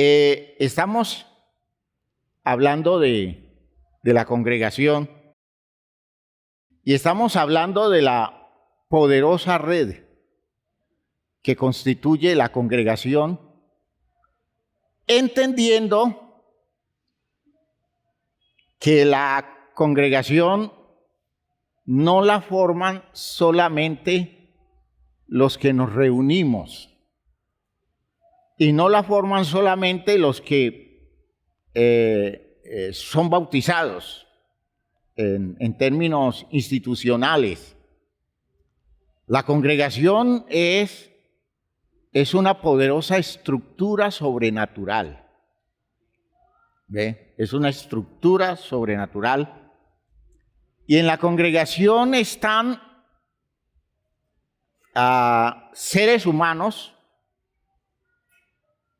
Estamos hablando de la congregación y estamos hablando de la poderosa red que constituye la congregación, entendiendo que la congregación no la forman solamente los que nos reunimos y no la forman solamente los que son bautizados en términos institucionales. La congregación es una poderosa estructura sobrenatural. ¿Ve? Es una estructura sobrenatural. Y en la congregación están seres humanos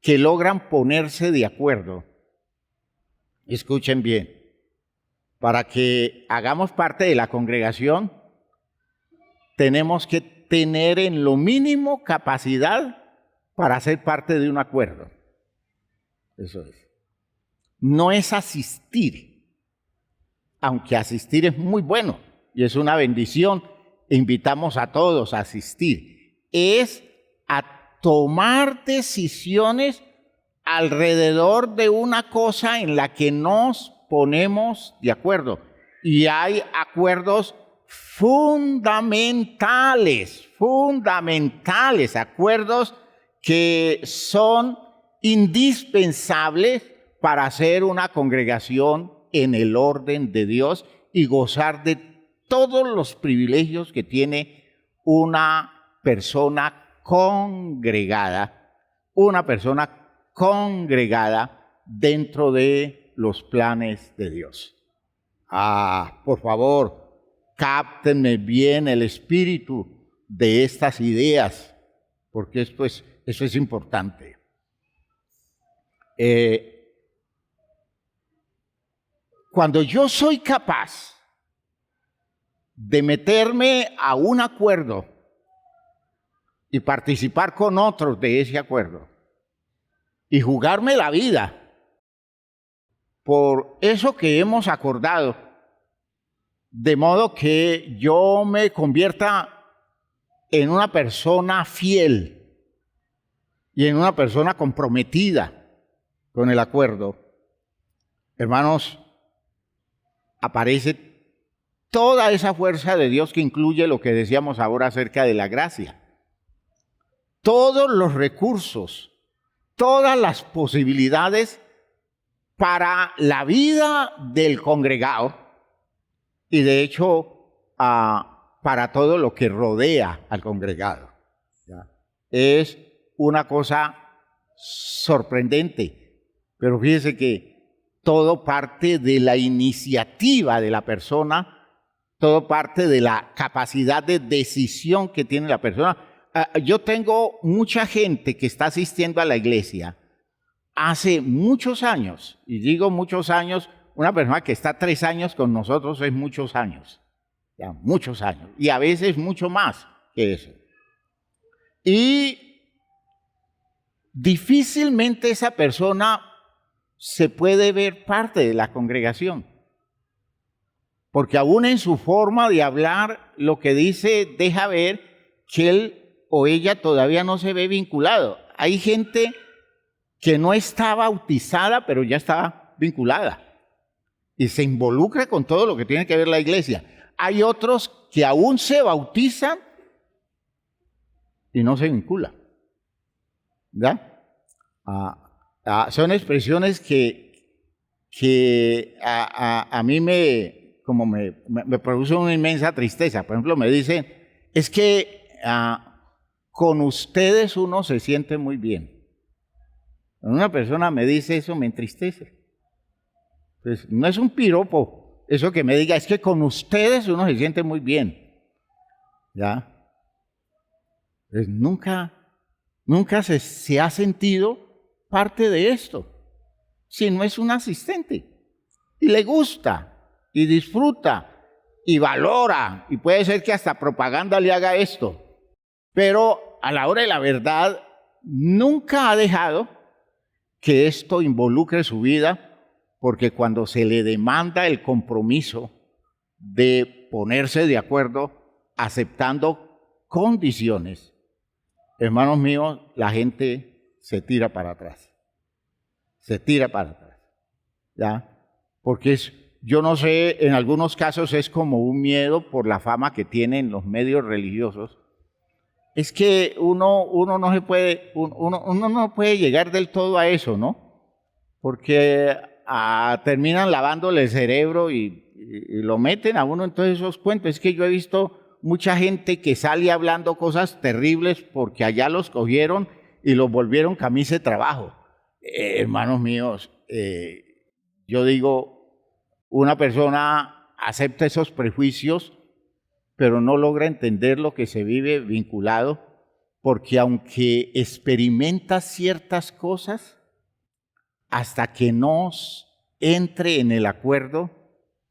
que logran ponerse de acuerdo. Escuchen bien. Para que hagamos parte de la congregación, tenemos que tener en lo mínimo capacidad para ser parte de un acuerdo. Eso es. No es asistir, aunque asistir es muy bueno y es una bendición. Invitamos a todos a asistir. Es a tomar decisiones alrededor de una cosa en la que nos ponemos de acuerdo. Y hay acuerdos fundamentales, acuerdos que son indispensables para hacer una congregación en el orden de Dios y gozar de todos los privilegios que tiene una persona congregada dentro de los planes de Dios. Por favor, cáptenme bien el espíritu de estas ideas, porque eso es importante. Cuando yo soy capaz de meterme a un acuerdo y participar con otros de ese acuerdo y jugarme la vida por eso que hemos acordado, de modo que yo me convierta en una persona fiel y en una persona comprometida con el acuerdo, hermanos, aparece toda esa fuerza de Dios que incluye lo que decíamos ahora acerca de la gracia. Todos los recursos, todas las posibilidades para la vida del congregado y de hecho para todo lo que rodea al congregado. Es una cosa sorprendente, pero fíjese que todo parte de la iniciativa de la persona, todo parte de la capacidad de decisión que tiene la persona. Yo tengo mucha gente que está asistiendo a la iglesia hace muchos años, y digo muchos años, una persona que está 3 años con nosotros es muchos años, ya, muchos años, y a veces mucho más que eso. Y difícilmente esa persona se puede ver parte de la congregación, porque aún en su forma de hablar, lo que dice deja ver que él o ella todavía no se ve vinculado. Hay gente que no está bautizada, pero ya está vinculada y se involucra con todo lo que tiene que ver la iglesia. Hay otros que aún se bautizan y no se vinculan, ¿verdad? Son expresiones que a mí me producen una inmensa tristeza. Por ejemplo, me dicen, es que con ustedes uno se siente muy bien. Cuando una persona me dice eso, me entristece. Pues no es un piropo eso que me diga, es que con ustedes uno se siente muy bien. ¿Ya? Pues nunca se ha sentido parte de esto, si no es un asistente. Y le gusta, y disfruta, y valora, y puede ser que hasta propaganda le haga esto. Pero a la hora de la verdad, nunca ha dejado que esto involucre su vida, porque cuando se le demanda el compromiso de ponerse de acuerdo, aceptando condiciones, hermanos míos, la gente se tira para atrás. Se tira para atrás. ¿Ya? Porque yo no sé, en algunos casos es como un miedo por la fama que tienen los medios religiosos. Es que uno no se puede, uno no puede llegar del todo a eso, ¿no? Porque terminan lavándole el cerebro y lo meten a uno en todos esos cuentos. Es que yo he visto mucha gente que sale hablando cosas terribles porque allá los cogieron y los volvieron camisa de trabajo. Hermanos míos, yo digo, una persona acepta esos prejuicios, pero no logra entender lo que se vive vinculado, porque aunque experimenta ciertas cosas, hasta que no entre en el acuerdo,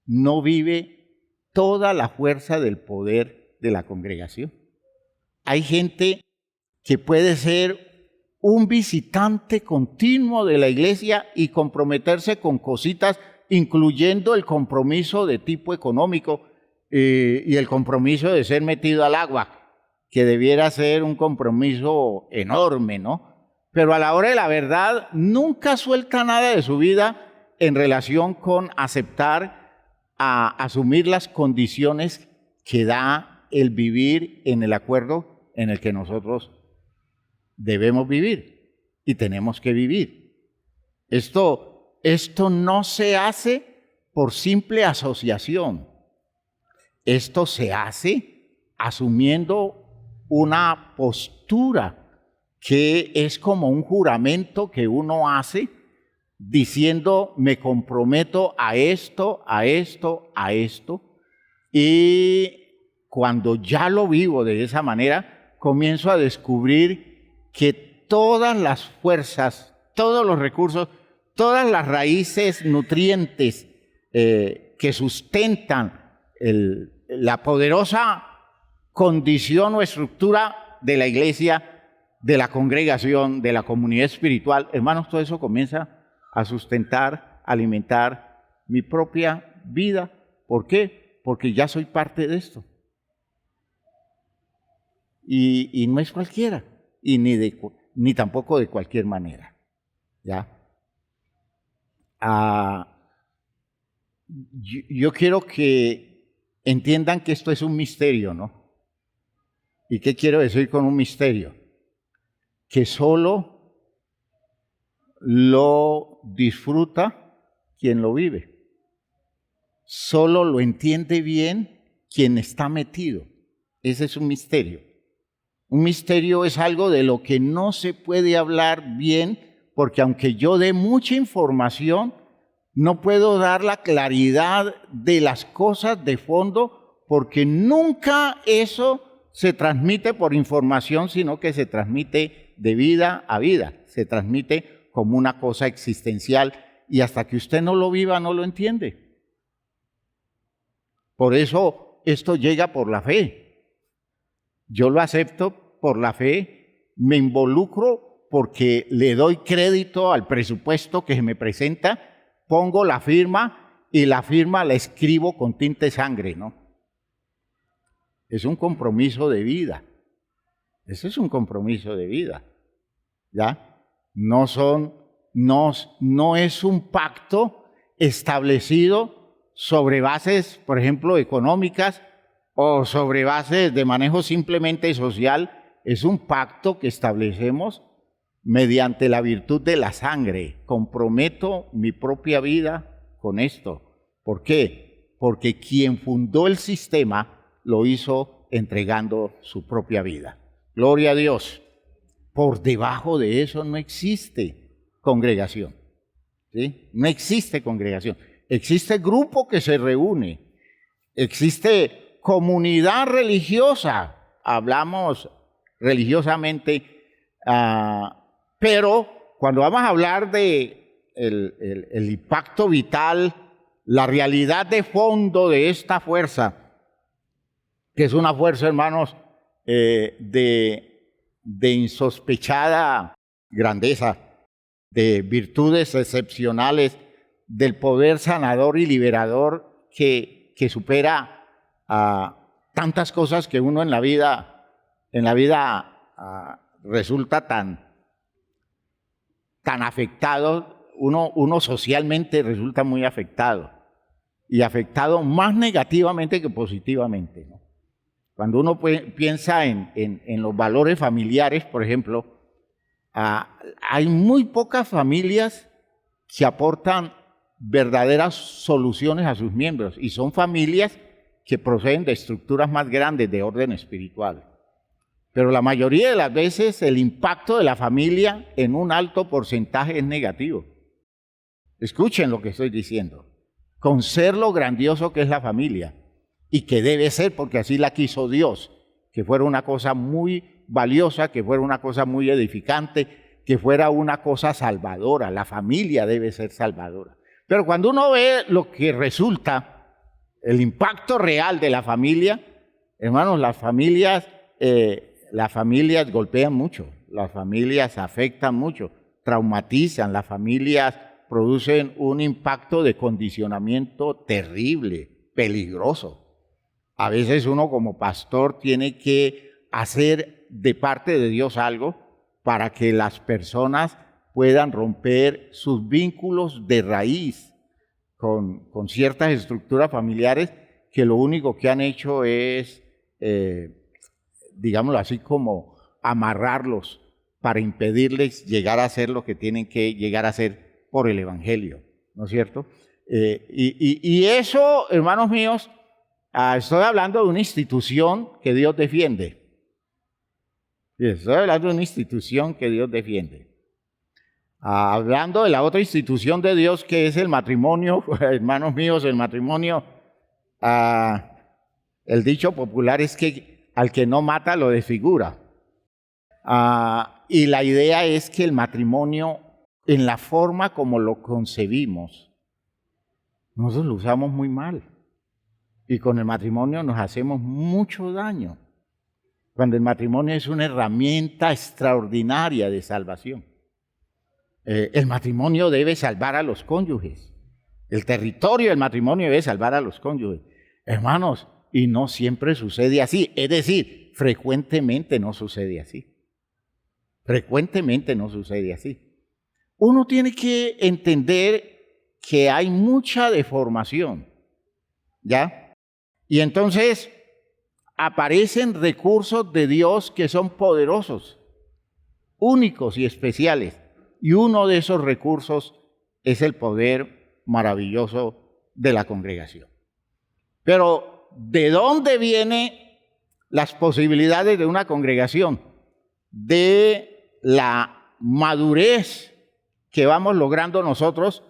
no vive toda la fuerza del poder de la congregación. Hay gente que puede ser un visitante continuo de la iglesia y comprometerse con cositas, incluyendo el compromiso de tipo económico y el compromiso de ser metido al agua, que debiera ser un compromiso enorme, ¿no? Pero a la hora de la verdad nunca suelta nada de su vida en relación con aceptar, asumir las condiciones que da el vivir en el acuerdo en el que nosotros debemos vivir y tenemos que vivir. Esto no se hace por simple asociación. Esto se hace asumiendo una postura que es como un juramento que uno hace diciendo me comprometo a esto, a esto, a esto. Y cuando ya lo vivo de esa manera, comienzo a descubrir que todas las fuerzas, todos los recursos, todas las raíces nutrientes que sustentan la poderosa condición o estructura de la iglesia, de la congregación, de la comunidad espiritual, hermanos, todo eso comienza a sustentar, alimentar mi propia vida. ¿Por qué? Porque ya soy parte de esto. Y no es cualquiera. Y ni tampoco de cualquier manera. ¿Ya? Yo quiero que entiendan que esto es un misterio, ¿no? ¿Y qué quiero decir con un misterio? Que solo lo disfruta quien lo vive. Solo lo entiende bien quien está metido. Ese es un misterio. Un misterio es algo de lo que no se puede hablar bien, porque aunque yo dé mucha información, no puedo dar la claridad de las cosas de fondo, porque nunca eso se transmite por información, sino que se transmite de vida a vida, se transmite como una cosa existencial, y hasta que usted no lo viva, no lo entiende. Por eso esto llega por la fe. Yo lo acepto por la fe, me involucro porque le doy crédito al presupuesto que se me presenta, pongo la firma y la firma la escribo con tinta y sangre, ¿no? Es un compromiso de vida. Ese es un compromiso de vida, ¿ya? No es un pacto establecido sobre bases, por ejemplo, económicas, o sobre bases de manejo simplemente social. Es un pacto que establecemos mediante la virtud de la sangre. Comprometo mi propia vida con esto. ¿Por qué? Porque quien fundó el sistema lo hizo entregando su propia vida. Gloria a Dios. Por debajo de eso no existe congregación. ¿Sí? No existe congregación. Existe grupo que se reúne. Existe comunidad religiosa, hablamos religiosamente, pero cuando vamos a hablar de el impacto vital, la realidad de fondo de esta fuerza, que es una fuerza, hermanos, de insospechada grandeza, de virtudes excepcionales, del poder sanador y liberador que supera a tantas cosas que uno en la vida resulta tan afectado, uno socialmente resulta muy afectado, y afectado más negativamente que positivamente, ¿no? Cuando uno piensa en los valores familiares, por ejemplo, hay muy pocas familias que aportan verdaderas soluciones a sus miembros, y son familias que proceden de estructuras más grandes de orden espiritual. Pero la mayoría de las veces el impacto de la familia en un alto porcentaje es negativo. Escuchen lo que estoy diciendo. Con ser lo grandioso que es la familia, y que debe ser porque así la quiso Dios, que fuera una cosa muy valiosa, que fuera una cosa muy edificante, que fuera una cosa salvadora. La familia debe ser salvadora. Pero cuando uno ve lo que resulta, el impacto real de la familia, hermanos, las familias golpean mucho, las familias afectan mucho, traumatizan, las familias producen un impacto de condicionamiento terrible, peligroso. A veces uno como pastor tiene que hacer de parte de Dios algo para que las personas puedan romper sus vínculos de raíz con ciertas estructuras familiares que lo único que han hecho es, digámoslo así, como amarrarlos para impedirles llegar a ser lo que tienen que llegar a ser por el Evangelio, ¿no es cierto? Y eso, hermanos míos, estoy hablando de una institución que Dios defiende. Estoy hablando de una institución que Dios defiende. Hablando de la otra institución de Dios que es el matrimonio, hermanos míos, el matrimonio, el dicho popular es que al que no mata lo desfigura. Y la idea es que el matrimonio, en la forma como lo concebimos, nosotros lo usamos muy mal. Y con el matrimonio nos hacemos mucho daño, cuando el matrimonio es una herramienta extraordinaria de salvación. El matrimonio debe salvar a los cónyuges. El territorio del matrimonio debe salvar a los cónyuges. Hermanos, y no siempre sucede así. Es decir, frecuentemente no sucede así. Frecuentemente no sucede así. Uno tiene que entender que hay mucha deformación, ¿ya? Y entonces aparecen recursos de Dios que son poderosos, únicos y especiales. Y uno de esos recursos es el poder maravilloso de la congregación. Pero, ¿de dónde vienen las posibilidades de una congregación? De la madurez que vamos logrando nosotros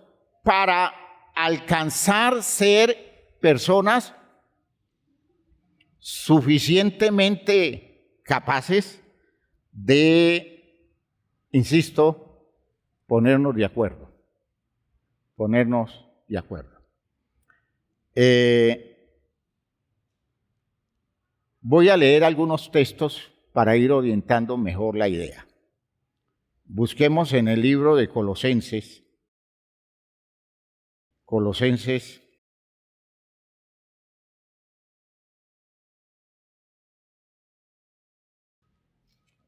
para alcanzar ser personas suficientemente capaces de, insisto, ponernos de acuerdo. Ponernos de acuerdo. Voy a leer algunos textos para ir orientando mejor la idea. Busquemos en el libro de Colosenses. Colosenses.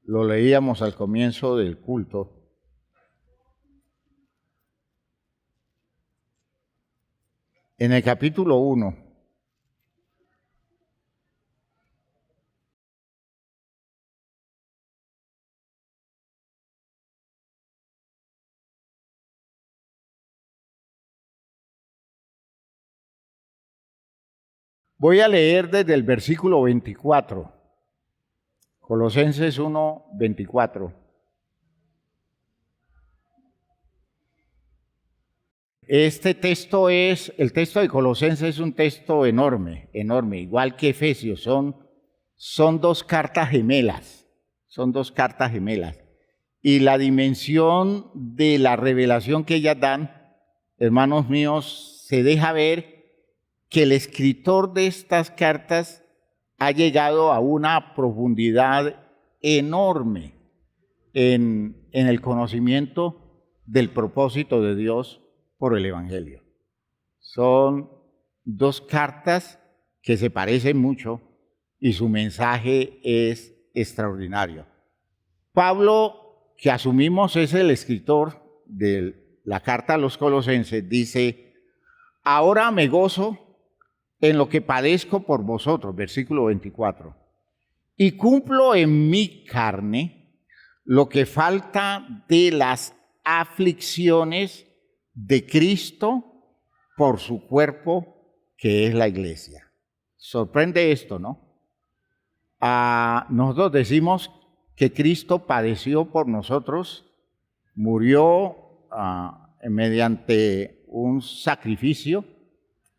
Lo leíamos al comienzo del culto. En el capítulo 1, voy a leer desde el versículo 24, Colosenses 1, 24. El texto de Colosenses es un texto enorme, igual que Efesios, son dos cartas gemelas, Y la dimensión de la revelación que ellas dan, hermanos míos, se deja ver que el escritor de estas cartas ha llegado a una profundidad enorme en el conocimiento del propósito de Dios por el Evangelio. Son dos cartas que se parecen mucho y su mensaje es extraordinario. Pablo, que asumimos es el escritor de la carta a los Colosenses, dice: ahora me gozo en lo que padezco por vosotros, versículo 24, y cumplo en mi carne lo que falta de las aflicciones de Cristo por su cuerpo, que es la iglesia. Sorprende esto, ¿no? Nosotros decimos que Cristo padeció por nosotros, murió mediante un sacrificio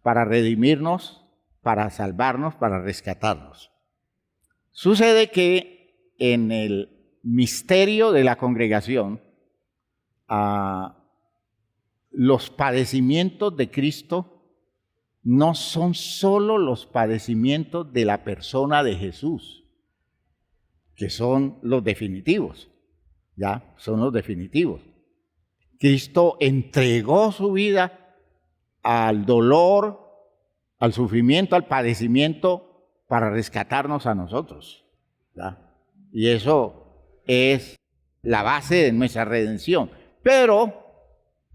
para redimirnos, para salvarnos, para rescatarnos. Sucede que en el misterio de la congregación, los padecimientos de Cristo no son solo los padecimientos de la persona de Jesús, que son los definitivos, ya, son los definitivos. Cristo entregó su vida al dolor, al sufrimiento, al padecimiento para rescatarnos a nosotros, ¿ya? Y eso es la base de nuestra redención. Pero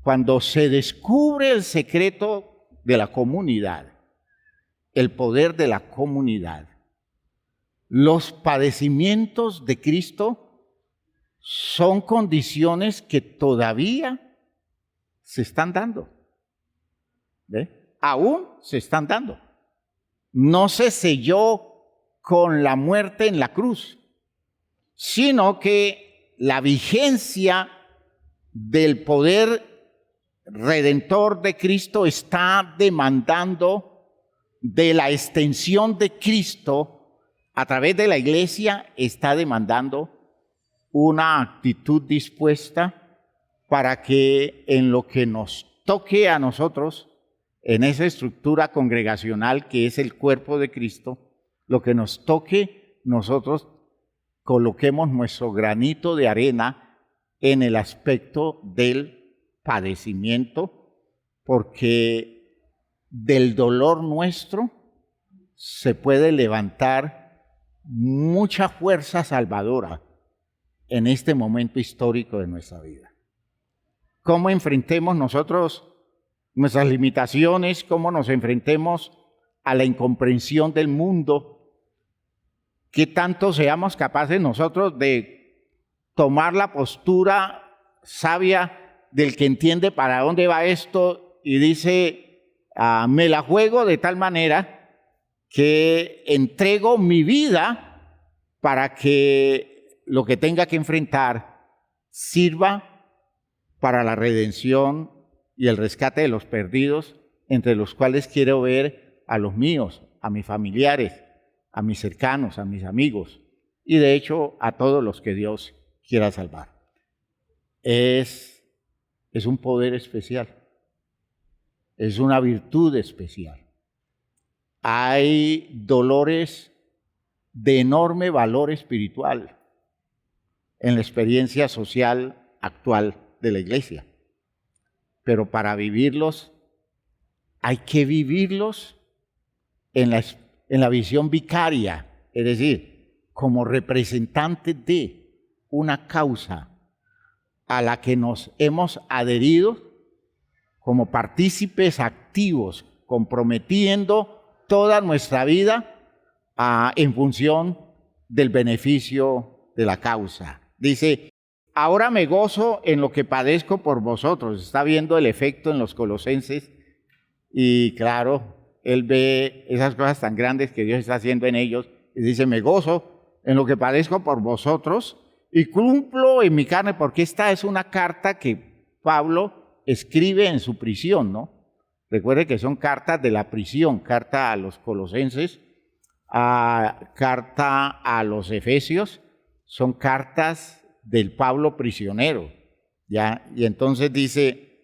cuando se descubre el secreto de la comunidad, el poder de la comunidad, los padecimientos de Cristo son condiciones que todavía se están dando. ¿Ve? Aún se están dando. No se selló con la muerte en la cruz, sino que la vigencia del poder redentor de Cristo está demandando de la extensión de Cristo a través de la iglesia, está demandando una actitud dispuesta para que en lo que nos toque a nosotros, en esa estructura congregacional que es el cuerpo de Cristo, lo que nos toque, nosotros coloquemos nuestro granito de arena en el aspecto del padecimiento, porque del dolor nuestro se puede levantar mucha fuerza salvadora en este momento histórico de nuestra vida. ¿Cómo enfrentemos nosotros nuestras limitaciones? ¿Cómo nos enfrentemos a la incomprensión del mundo? ¿Qué tanto seamos capaces nosotros de tomar la postura sabia del que entiende para dónde va esto y dice, me la juego de tal manera que entrego mi vida para que lo que tenga que enfrentar sirva para la redención y el rescate de los perdidos, entre los cuales quiero ver a los míos, a mis familiares, a mis cercanos, a mis amigos y de hecho a todos los que Dios quiera salvar. Es un poder especial, es una virtud especial. Hay dolores de enorme valor espiritual en la experiencia social actual de la iglesia, pero para vivirlos hay que vivirlos en la visión vicaria, es decir, como representantes de una causa a la que nos hemos adherido como partícipes activos, comprometiendo toda nuestra vida en función del beneficio de la causa. Dice, ahora me gozo en lo que padezco por vosotros. Está viendo el efecto en los colosenses y claro, él ve esas cosas tan grandes que Dios está haciendo en ellos y dice, me gozo en lo que padezco por vosotros y cumplo en mi carne, porque esta es una carta que Pablo escribe en su prisión, ¿no? Recuerde que son cartas de la prisión, carta a los Colosenses, carta a los Efesios, son cartas del Pablo prisionero, ¿ya? Y entonces dice,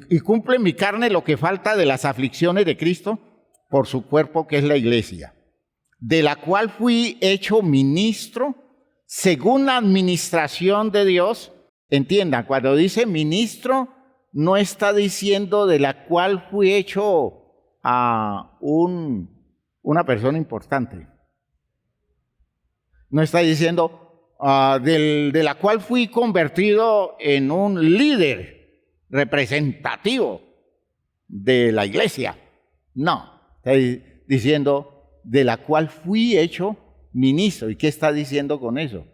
y cumple en mi carne lo que falta de las aflicciones de Cristo por su cuerpo, que es la iglesia, de la cual fui hecho ministro según la administración de Dios. Entiendan, cuando dice ministro, no está diciendo de la cual fui hecho a una persona importante. No está diciendo de la cual fui convertido en un líder representativo de la iglesia. No, está diciendo de la cual fui hecho ministro. ¿Y qué está diciendo con eso?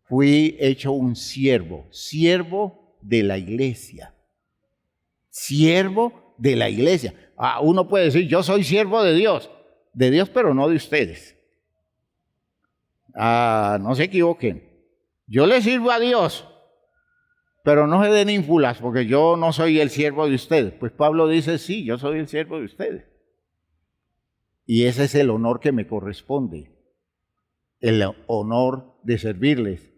Fui hecho un siervo de la iglesia. Siervo de la iglesia. Uno puede decir, yo soy siervo de Dios, pero no de ustedes. No se equivoquen. Yo le sirvo a Dios, pero no se den ínfulas porque yo no soy el siervo de ustedes. Pues Pablo dice, sí, yo soy el siervo de ustedes. Y ese es el honor que me corresponde, el honor de servirles,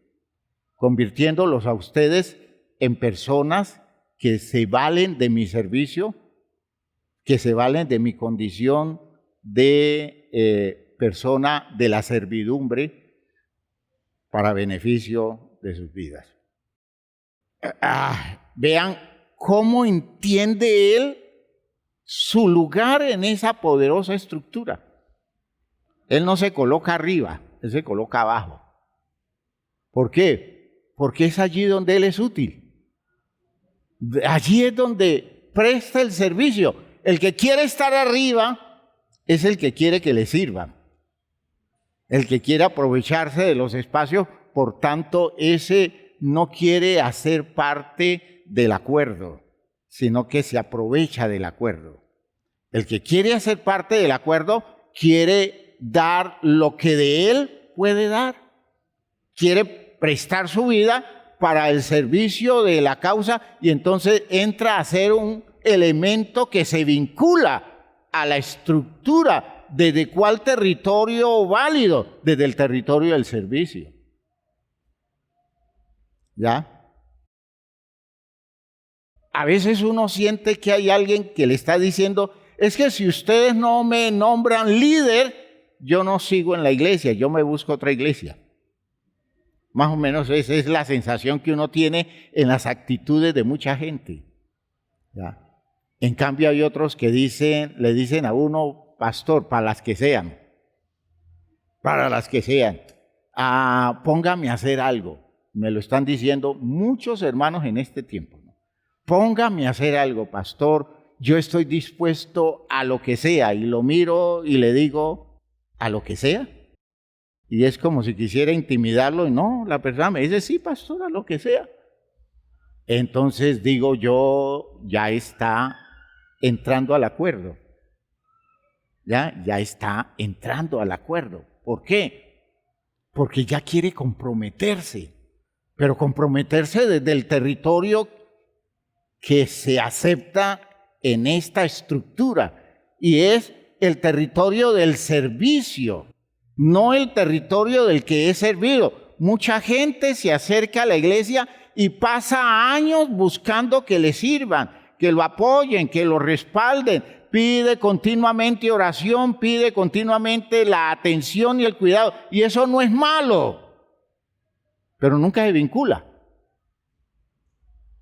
convirtiéndolos a ustedes en personas que se valen de mi servicio, que se valen de mi condición de persona de la servidumbre para beneficio de sus vidas. Vean cómo entiende él su lugar en esa poderosa estructura. Él no se coloca arriba, él se coloca abajo. ¿Por qué? Porque es allí donde él es útil. Allí es donde presta el servicio. El que quiere estar arriba es el que quiere que le sirvan. El que quiere aprovecharse de los espacios, por tanto, ese no quiere hacer parte del acuerdo, sino que se aprovecha del acuerdo. El que quiere hacer parte del acuerdo quiere dar lo que de él puede dar. Quiere prestar su vida para el servicio de la causa y entonces entra a ser un elemento que se vincula a la estructura. ¿Desde cuál territorio válido? Desde el territorio del servicio. ¿Ya? A veces uno siente que hay alguien que le está diciendo, es que si ustedes no me nombran líder, yo no sigo en la iglesia, yo me busco otra iglesia. Más o menos esa es la sensación que uno tiene en las actitudes de mucha gente. ¿Ya? En cambio hay otros que le dicen a uno, pastor, para las que sean, póngame a hacer algo. Me lo están diciendo muchos hermanos en este tiempo. Póngame a hacer algo, pastor, yo estoy dispuesto a lo que sea. Y lo miro y le digo, ¿a lo que sea? Y es como si quisiera intimidarlo y no, la persona me dice, sí, pastor, a lo que sea. Entonces digo yo, ya está entrando al acuerdo. Ya está entrando al acuerdo. ¿Por qué? Porque ya quiere comprometerse, pero comprometerse desde el territorio que se acepta en esta estructura, y es el territorio del servicio, no el territorio del que es servido. Mucha gente se acerca a la iglesia y pasa años buscando que le sirvan, que lo apoyen, que lo respalden. Pide continuamente oración, pide continuamente la atención y el cuidado. Y eso no es malo, pero nunca se vincula.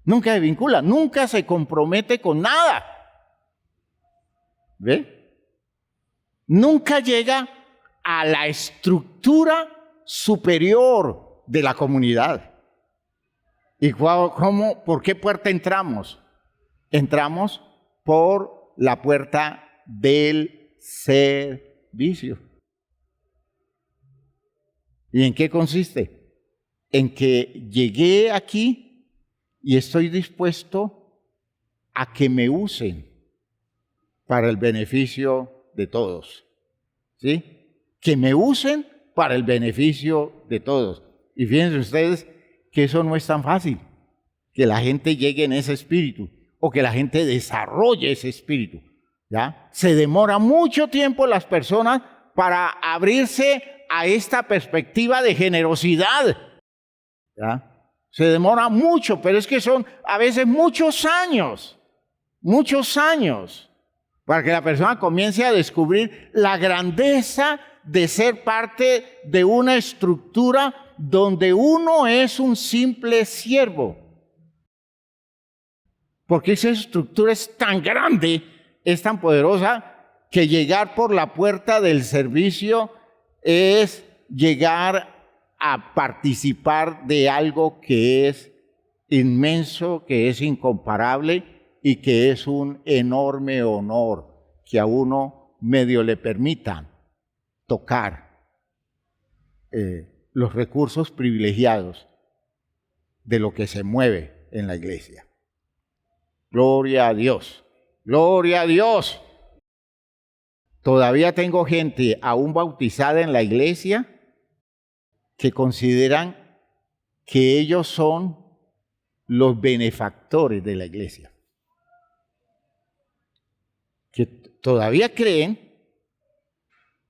Nunca se vincula, nunca se compromete con nada. ¿Ve? Nunca llega a la estructura superior de la comunidad. ¿Y por qué puerta entramos? Entramos por la puerta del servicio. ¿Y en qué consiste? En que llegué aquí y estoy dispuesto a que me usen para el beneficio de todos. ¿Sí? Que me usen para el beneficio de todos. Y fíjense ustedes que eso no es tan fácil, que la gente llegue en ese espíritu, o que la gente desarrolle ese espíritu. ¿Ya? Se demora mucho tiempo las personas para abrirse a esta perspectiva de generosidad. ¿Ya? Se demora mucho, pero es que son a veces muchos años, para que la persona comience a descubrir la grandeza de ser parte de una estructura donde uno es un simple siervo. Porque esa estructura es tan grande, es tan poderosa, que llegar por la puerta del servicio es llegar a participar de algo que es inmenso, que es incomparable y que es un enorme honor que a uno medio le permitan tocar los recursos privilegiados de lo que se mueve en la iglesia. Gloria a Dios, gloria a Dios. Todavía tengo gente aún bautizada en la iglesia que consideran que ellos son los benefactores de la iglesia. Que todavía creen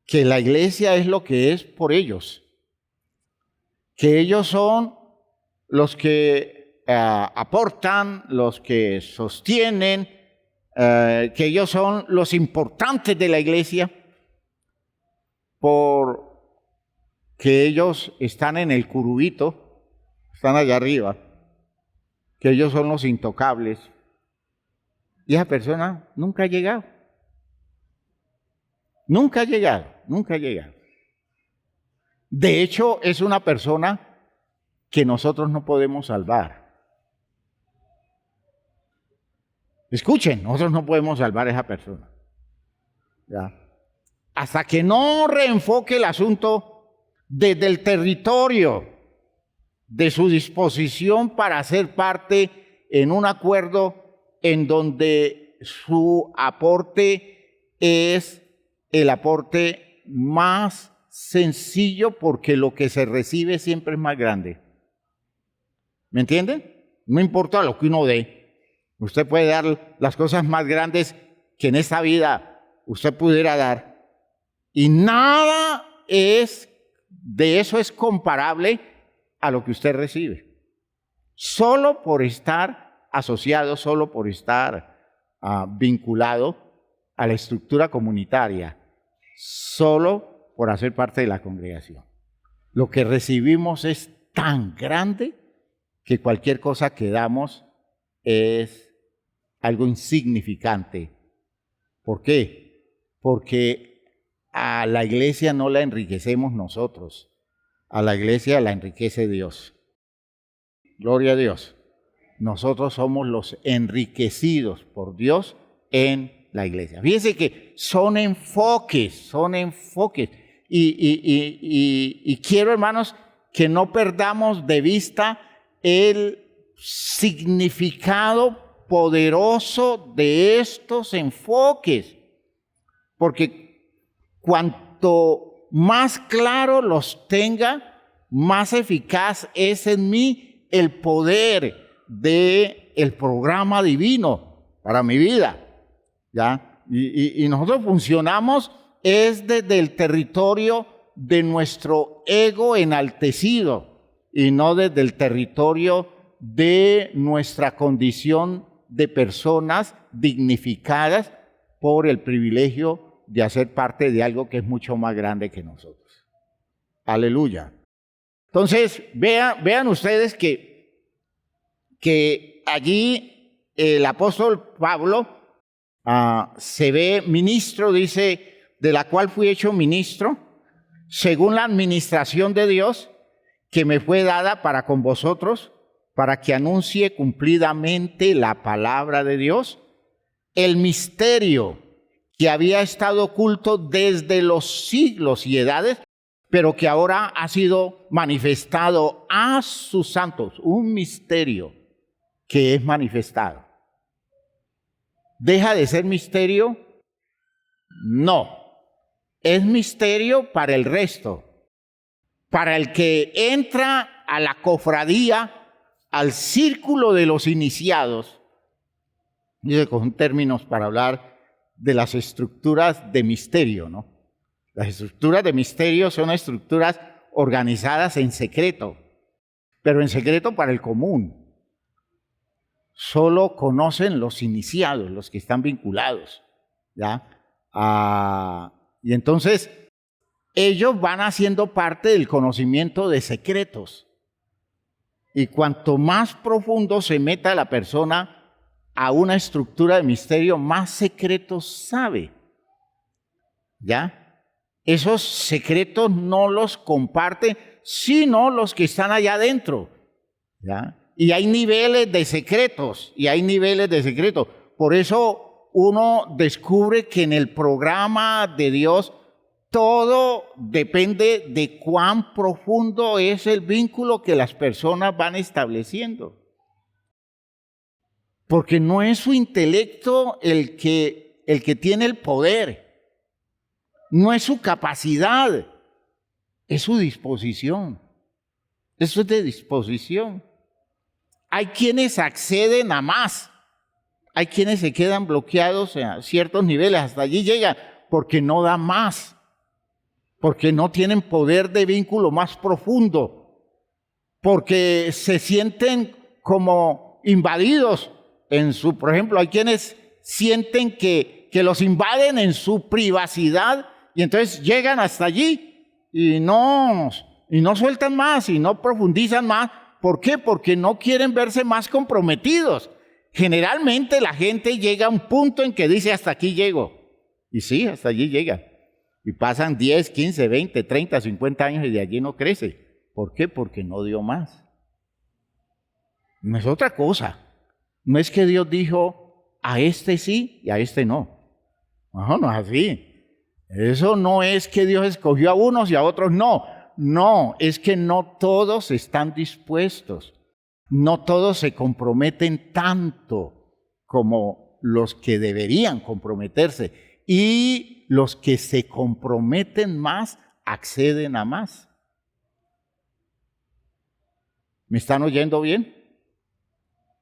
que la iglesia es lo que es por ellos. Que ellos son los que aportan, los que sostienen, que ellos son los importantes de la iglesia, porque ellos están en el curubito, están allá arriba, que ellos son los intocables. Y esa persona nunca ha llegado. Nunca ha llegado, nunca ha llegado. De hecho, es una persona que nosotros no podemos salvar. Escuchen, nosotros no podemos salvar a esa persona. ¿Ya? Hasta que no reenfoque el asunto desde el territorio de su disposición para ser parte en un acuerdo en donde su aporte es el aporte más sencillo, porque lo que se recibe siempre es más grande. ¿Me entienden? No importa lo que uno dé. Usted puede dar las cosas más grandes que en esta vida usted pudiera dar. Y nada de eso es comparable a lo que usted recibe. Solo por estar asociado, solo por estar vinculado a la estructura comunitaria, solo por hacer parte de la congregación. Lo que recibimos es tan grande que cualquier cosa que damos es algo insignificante. ¿Por qué? Porque a la iglesia no la enriquecemos nosotros, a la iglesia la enriquece Dios. Gloria a Dios. Nosotros somos los enriquecidos por Dios en la iglesia. Fíjense que son enfoques. Y quiero, hermanos, que no perdamos de vista el significado poderoso de estos enfoques, porque cuanto más claro los tenga, más eficaz es en mí el poder del programa divino para mi vida, ¿ya? Y nosotros funcionamos es desde el territorio de nuestro ego enaltecido y no desde el territorio de nuestra condición de personas dignificadas por el privilegio de hacer parte de algo que es mucho más grande que nosotros. Aleluya. Entonces, vean ustedes que allí el apóstol Pablo se ve ministro, dice, de la cual fui hecho ministro, según la administración de Dios que me fue dada para con vosotros, para que anuncie cumplidamente la palabra de Dios, el misterio que había estado oculto desde los siglos y edades, pero que ahora ha sido manifestado a sus santos, un misterio que es manifestado. ¿Deja de ser misterio? No, es misterio para el resto, para el que entra a la cofradía, al círculo de los iniciados. Dice con términos para hablar de las estructuras de misterio, ¿no? Las estructuras de misterio son estructuras organizadas en secreto, pero en secreto para el común. Solo conocen los iniciados, los que están vinculados, ¿ya? Y entonces, ellos van haciendo parte del conocimiento de secretos. Y cuanto más profundo se meta la persona a una estructura de misterio, más secretos sabe. ¿Ya? Esos secretos no los comparten, sino los que están allá adentro. ¿Ya? Y hay niveles de secretos, Por eso uno descubre que en el programa de Dios todo depende de cuán profundo es el vínculo que las personas van estableciendo. Porque no es su intelecto el que tiene el poder, no es su capacidad, es su disposición. Eso es de disposición. Hay quienes acceden a más, hay quienes se quedan bloqueados a ciertos niveles, hasta allí llegan, porque no da más. Porque no tienen poder de vínculo más profundo, porque se sienten como invadidos por ejemplo, hay quienes sienten que los invaden en su privacidad y entonces llegan hasta allí y no sueltan más y no profundizan más. ¿Por qué? Porque no quieren verse más comprometidos. Generalmente la gente llega a un punto en que dice hasta aquí llego. Y sí, hasta allí llega. Y pasan 10, 15, 20, 30, 50 años y de allí no crece. ¿Por qué? Porque no dio más. No es otra cosa. No es que Dios dijo a este sí y a este no. No, no es así. Eso no es que Dios escogió a unos y a otros no. No, es que no todos están dispuestos. No todos se comprometen tanto como los que deberían comprometerse. Y los que se comprometen más, acceden a más. ¿Me están oyendo bien?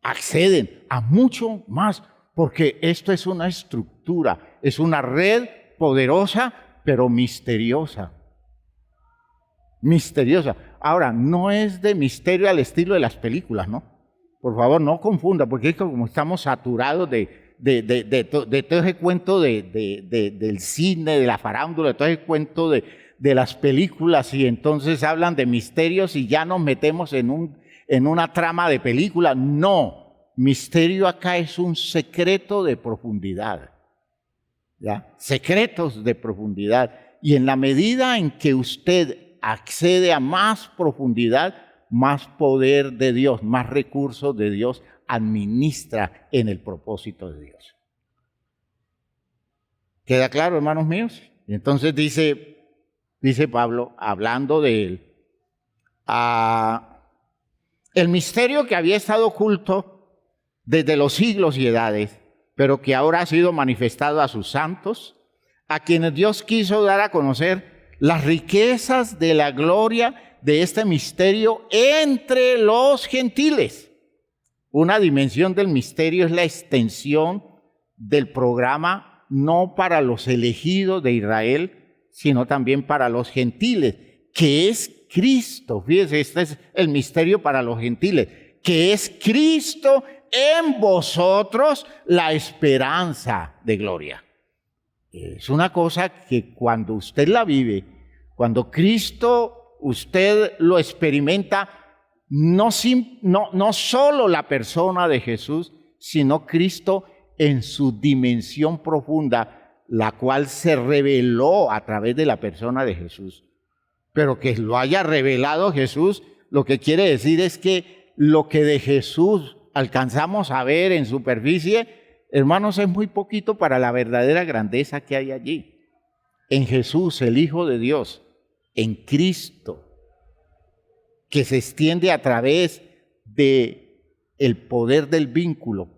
Acceden a mucho más, porque esto es una estructura, es una red poderosa, pero misteriosa. Misteriosa. Ahora, no es de misterio al estilo de las películas, ¿no? Por favor, no confunda, porque es como estamos saturados de todo ese cuento del cine, de la farándula, de todo ese cuento de las películas, y entonces hablan de misterios y ya nos metemos en una trama de película. No, misterio acá es un secreto de profundidad. ¿Ya? Secretos de profundidad. Y en la medida en que usted accede a más profundidad, más poder de Dios, más recursos de Dios administra en el propósito de Dios. ¿Queda claro, hermanos míos? Y entonces dice Pablo, hablando de él, el misterio que había estado oculto desde los siglos y edades, pero que ahora ha sido manifestado a sus santos, a quienes Dios quiso dar a conocer las riquezas de la gloria de este misterio entre los gentiles. Una dimensión del misterio es la extensión del programa no para los elegidos de Israel, sino también para los gentiles, que es Cristo. Fíjense, este es el misterio para los gentiles, que es Cristo en vosotros, la esperanza de gloria. Es una cosa que cuando usted la vive, cuando Cristo usted lo experimenta, no solo la persona de Jesús, sino Cristo en su dimensión profunda, la cual se reveló a través de la persona de Jesús. Pero que lo haya revelado Jesús, lo que quiere decir es que lo que de Jesús alcanzamos a ver en superficie, hermanos, es muy poquito para la verdadera grandeza que hay allí. En Jesús, el Hijo de Dios, en Cristo, que se extiende a través de el poder del vínculo,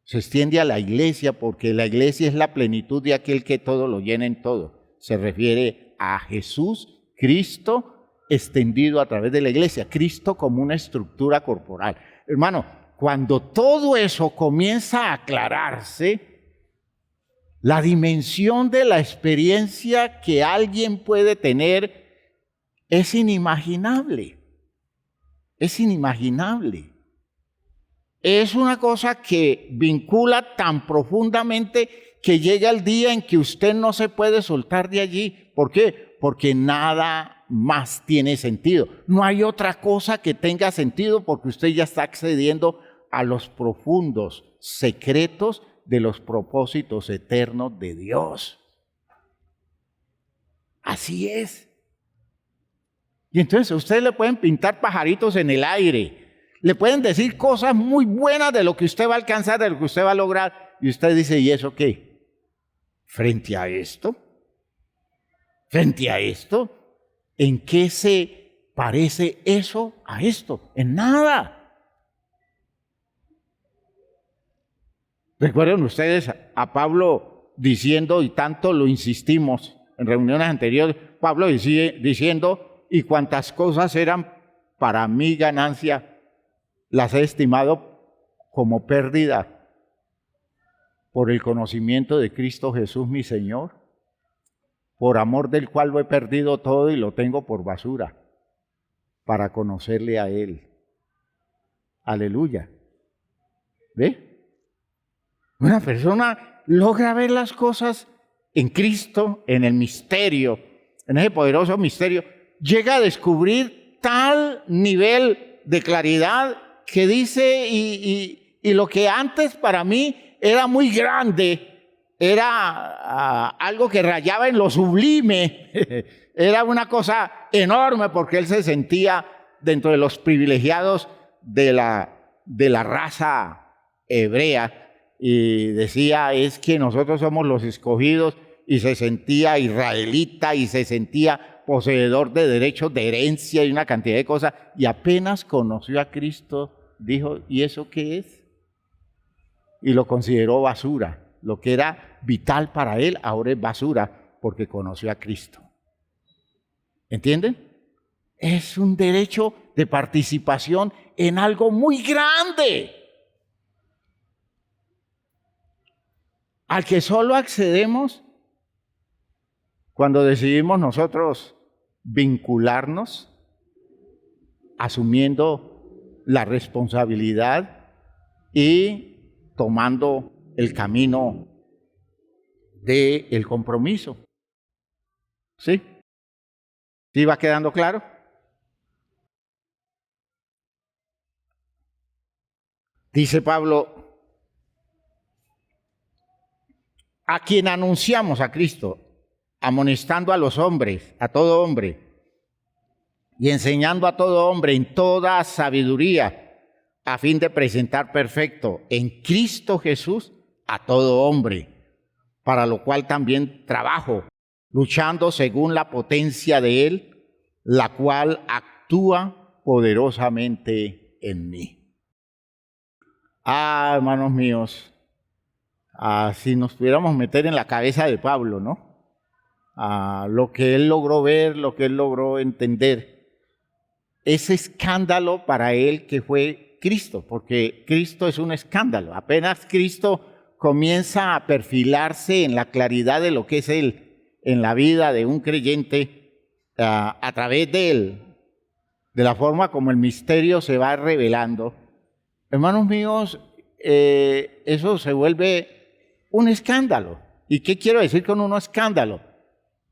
se extiende a la iglesia, porque la iglesia es la plenitud de aquel que todo lo llena en todo. Se refiere a Jesús, Cristo, extendido a través de la iglesia, Cristo como una estructura corporal. Hermano, cuando todo eso comienza a aclararse, la dimensión de la experiencia que alguien puede tener es inimaginable. Es inimaginable. Es una cosa que vincula tan profundamente que llega el día en que usted no se puede soltar de allí. ¿Por qué? porque nada más tiene sentido. No hay otra cosa que tenga sentido porque usted ya está accediendo a los profundos secretos de los propósitos eternos de Dios. Así es. Y entonces a usted le pueden pintar pajaritos en el aire, le pueden decir cosas muy buenas de lo que usted va a alcanzar, de lo que usted va a lograr, y usted dice, ¿y eso qué? Frente a esto, ¿en qué se parece eso a esto? En nada. ¿Recuerdan ustedes a Pablo diciendo, y tanto lo insistimos en reuniones anteriores, Pablo diciendo, y cuantas cosas eran para mí ganancia, las he estimado como pérdida por el conocimiento de Cristo Jesús mi Señor, por amor del cual lo he perdido todo y lo tengo por basura, para conocerle a Él. Aleluya. ¿Ve? Una persona logra ver las cosas en Cristo, en el misterio, en ese poderoso misterio, llega a descubrir tal nivel de claridad que dice, y lo que antes para mí era muy grande, era algo que rayaba en lo sublime, era una cosa enorme porque él se sentía dentro de los privilegiados de la raza hebrea, y decía, es que nosotros somos los escogidos, y se sentía israelita y se sentía poseedor de derechos de herencia y una cantidad de cosas, y apenas conoció a Cristo, dijo, ¿y eso qué es? Y lo consideró basura. Lo que era vital para él ahora es basura porque conoció a Cristo. ¿Entienden? Es un derecho de participación en algo muy grande, al que solo accedemos cuando decidimos nosotros vincularnos, asumiendo la responsabilidad y tomando el camino del compromiso. ¿Sí? ¿Sí va quedando claro? Dice Pablo, a quien anunciamos a Cristo, amonestando a los hombres, a todo hombre, y enseñando a todo hombre en toda sabiduría, a fin de presentar perfecto en Cristo Jesús a todo hombre, para lo cual también trabajo, luchando según la potencia de Él, la cual actúa poderosamente en mí. Hermanos míos, si nos pudiéramos meter en la cabeza de Pablo, ¿no? Lo que él logró ver, lo que él logró entender, ese escándalo para él que fue Cristo, porque Cristo es un escándalo. Apenas Cristo comienza a perfilarse en la claridad de lo que es Él en la vida de un creyente, a través de Él, de la forma como el misterio se va revelando. Hermanos míos, eso se vuelve un escándalo. ¿Y qué quiero decir con un escándalo?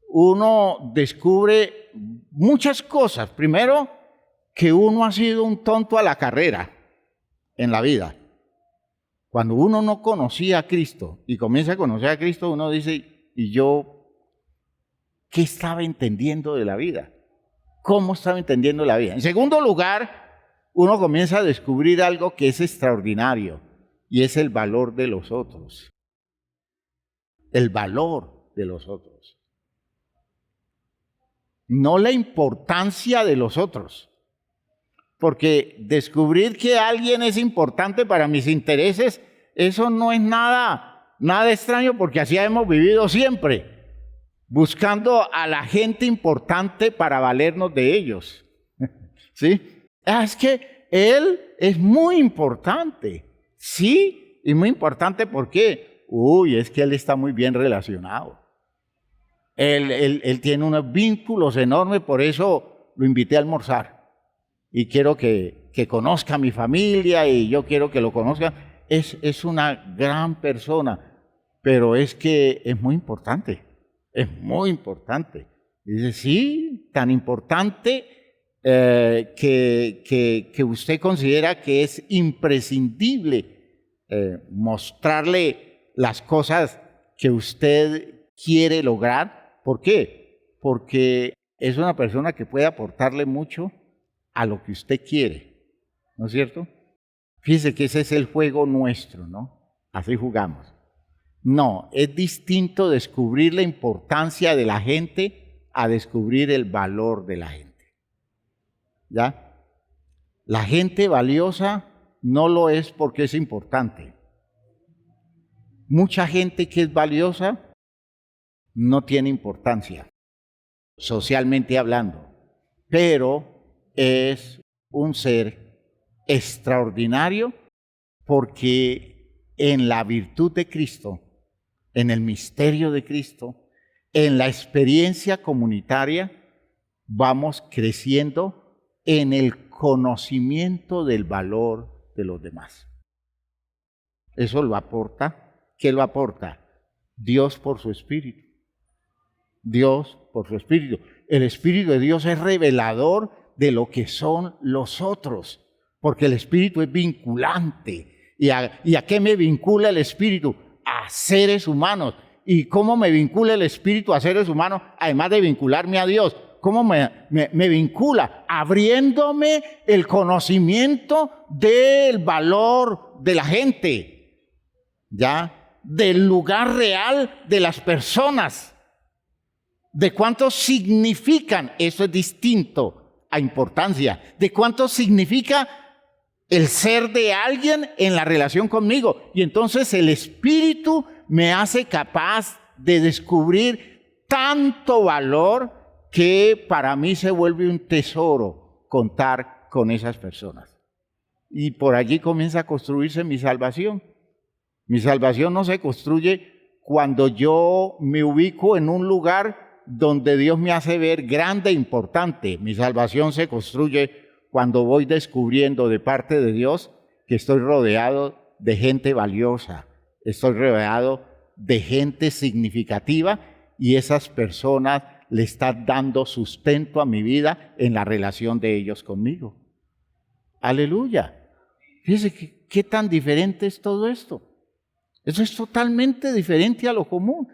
Uno descubre muchas cosas. Primero, que uno ha sido un tonto a la carrera en la vida. Cuando uno no conocía a Cristo y comienza a conocer a Cristo, uno dice, ¿y yo qué estaba entendiendo de la vida? ¿Cómo estaba entendiendo la vida? En segundo lugar, uno comienza a descubrir algo que es extraordinario, y es el valor de los otros. El valor de los otros. No la importancia de los otros. Porque descubrir que alguien es importante para mis intereses, eso no es nada extraño, porque así hemos vivido siempre, buscando a la gente importante para valernos de ellos. ¿Sí? Es que él es muy importante, sí, y muy importante porque, es que él está muy bien relacionado. Él tiene unos vínculos enormes, por eso lo invité a almorzar. Y quiero que conozca a mi familia, y yo quiero que lo conozcan. Es una gran persona, pero es que es muy importante, Dice, sí, tan importante que usted considera que es imprescindible mostrarle las cosas que usted quiere lograr. ¿Por qué? Porque es una persona que puede aportarle mucho a lo que usted quiere, ¿no es cierto? Fíjese que ese es el juego nuestro, ¿no? Así jugamos. No, es distinto descubrir la importancia de la gente a descubrir el valor de la gente. ¿Ya? La gente valiosa no lo es porque es importante. Mucha gente que es valiosa no tiene importancia, socialmente hablando, pero es un ser extraordinario porque en la virtud de Cristo, en el misterio de Cristo, en la experiencia comunitaria, vamos creciendo en el conocimiento del valor de los demás. Eso lo aporta. ¿Qué lo aporta? Dios por su Espíritu. Dios por su Espíritu. El Espíritu de Dios es revelador de lo que son los otros, porque el Espíritu es vinculante. ¿Y a qué me vincula el Espíritu? A seres humanos. ¿Y cómo me vincula el Espíritu a seres humanos? Además de vincularme a Dios, ¿cómo me vincula? Abriéndome el conocimiento del valor de la gente, ¿ya? Del lugar real de las personas, de cuánto significan, eso es distinto a importancia, de cuánto significa el ser de alguien en la relación conmigo. Y entonces el Espíritu me hace capaz de descubrir tanto valor que para mí se vuelve un tesoro contar con esas personas. Y por allí comienza a construirse mi salvación. Mi salvación no se construye cuando yo me ubico en un lugar donde Dios me hace ver grande e importante. Mi salvación se construye cuando voy descubriendo de parte de Dios que estoy rodeado de gente valiosa, estoy rodeado de gente significativa y esas personas le están dando sustento a mi vida en la relación de ellos conmigo. Aleluya. Fíjense qué tan diferente es todo esto. Eso es totalmente diferente a lo común.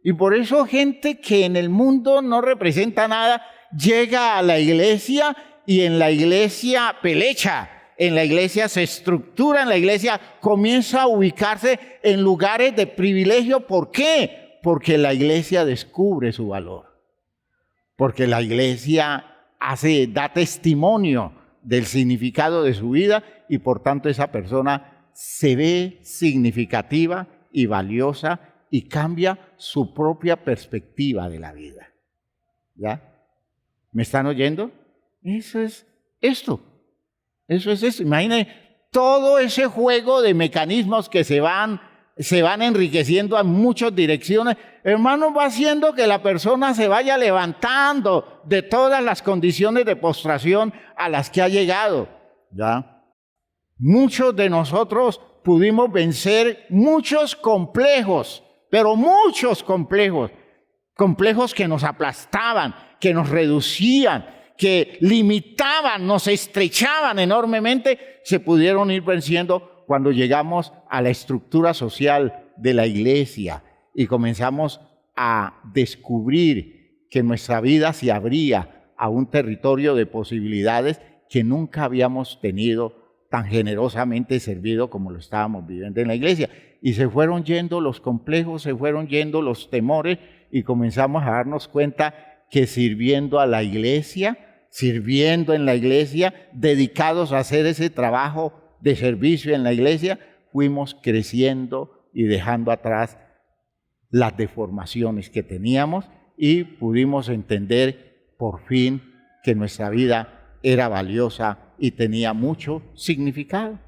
Y por eso gente que en el mundo no representa nada, llega a la iglesia y en la iglesia pelecha, en la iglesia se estructura, en la iglesia comienza a ubicarse en lugares de privilegio. ¿Por qué? Porque la iglesia descubre su valor. Porque la iglesia da testimonio del significado de su vida y por tanto esa persona se ve significativa y valiosa y cambia su propia perspectiva de la vida. ¿Ya? ¿Me están oyendo? Eso es esto. Eso es eso. Imaginen todo ese juego de mecanismos que se van enriqueciendo a muchas direcciones. Hermano, va haciendo que la persona se vaya levantando de todas las condiciones de postración a las que ha llegado. ¿Ya? Muchos de nosotros pudimos vencer muchos complejos, pero muchos complejos que nos aplastaban, que nos reducían, que limitaban, nos estrechaban enormemente, se pudieron ir venciendo cuando llegamos a la estructura social de la iglesia y comenzamos a descubrir que nuestra vida se abría a un territorio de posibilidades que nunca habíamos tenido tan generosamente servido como lo estábamos viviendo en la iglesia. Y se fueron yendo los complejos, se fueron yendo los temores y comenzamos a darnos cuenta que sirviendo a la iglesia, sirviendo en la iglesia, dedicados a hacer ese trabajo de servicio en la iglesia, fuimos creciendo y dejando atrás las deformaciones que teníamos y pudimos entender por fin que nuestra vida era valiosa y tenía mucho significado.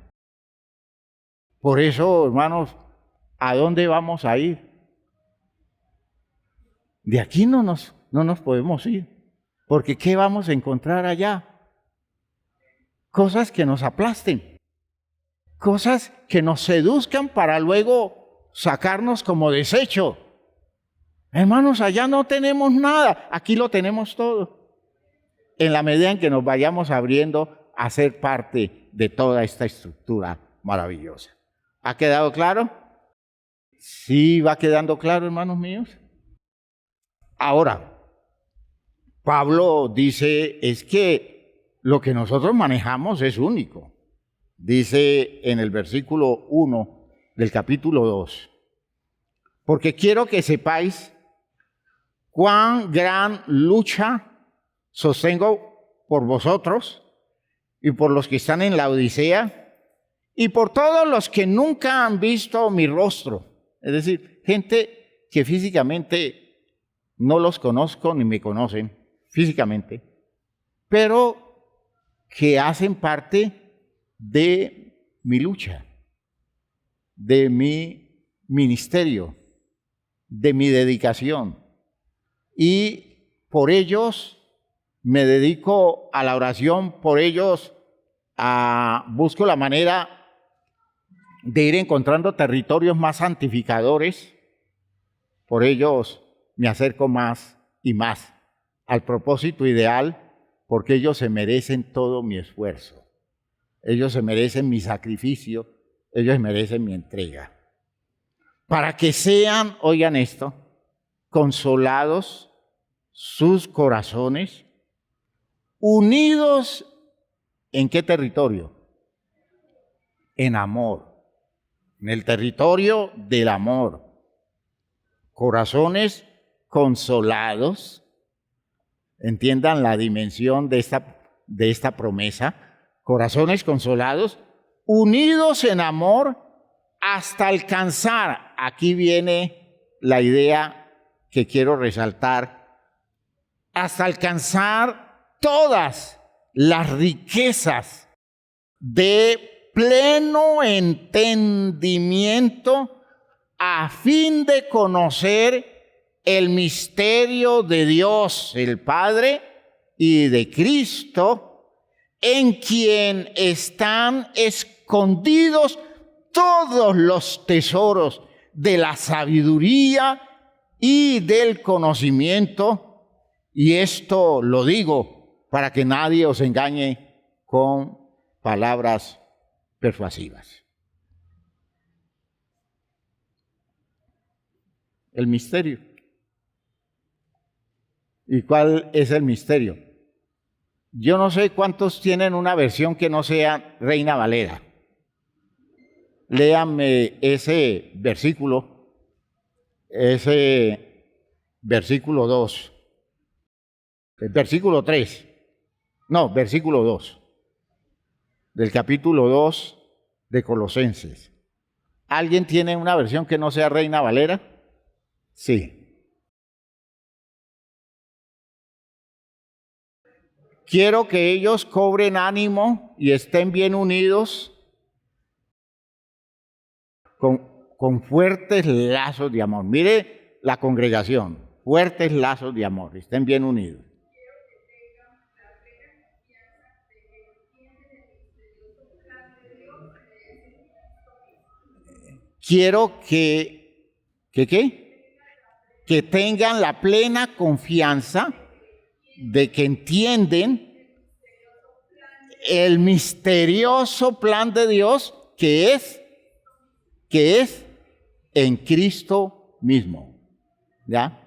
Por eso, hermanos, ¿a dónde vamos a ir? De aquí no nos podemos ir, porque ¿qué vamos a encontrar allá? Cosas que nos aplasten, cosas que nos seduzcan para luego sacarnos como desecho. Hermanos, allá no tenemos nada, aquí lo tenemos todo. En la medida en que nos vayamos abriendo a ser parte de toda esta estructura maravillosa. ¿Ha quedado claro? Sí, va quedando claro, hermanos míos. Ahora, Pablo dice, es que lo que nosotros manejamos es único. Dice en el versículo 1 del capítulo 2, porque quiero que sepáis cuán gran lucha sostengo por vosotros y por los que están en la Odisea y por todos los que nunca han visto mi rostro. Es decir, gente que físicamente no los conozco ni me conocen físicamente, pero que hacen parte de mi lucha, de mi ministerio, de mi dedicación. Y por ellos me dedico a la oración, por ellos busco la manera de ir encontrando territorios más santificadores, por ellos me acerco más y más al propósito ideal, porque ellos se merecen todo mi esfuerzo. Ellos se merecen mi sacrificio, ellos merecen mi entrega. Para que sean, oigan esto, consolados sus corazones, unidos, ¿en qué territorio? En amor, en el territorio del amor. Corazones consolados, entiendan la dimensión de esta promesa. Corazones consolados, unidos en amor hasta alcanzar, aquí viene la idea que quiero resaltar, hasta alcanzar todas las riquezas de pleno entendimiento a fin de conocer el misterio de Dios, el Padre, y de Cristo, en quien están escondidos todos los tesoros de la sabiduría y del conocimiento. Y esto lo digo para que nadie os engañe con palabras persuasivas. El misterio. ¿Y cuál es el misterio? Yo no sé cuántos tienen una versión que no sea Reina Valera. Léanme ese versículo 2. El versículo 3. No, versículo 2. Del capítulo 2 de Colosenses. ¿Alguien tiene una versión que no sea Reina Valera? Sí. Quiero que ellos cobren ánimo y estén bien unidos con fuertes lazos de amor. Mire la congregación, fuertes lazos de amor, estén bien unidos. Quiero que tengan la plena confianza de que entienden el misterioso plan de Dios que es en Cristo mismo. ¿Ya?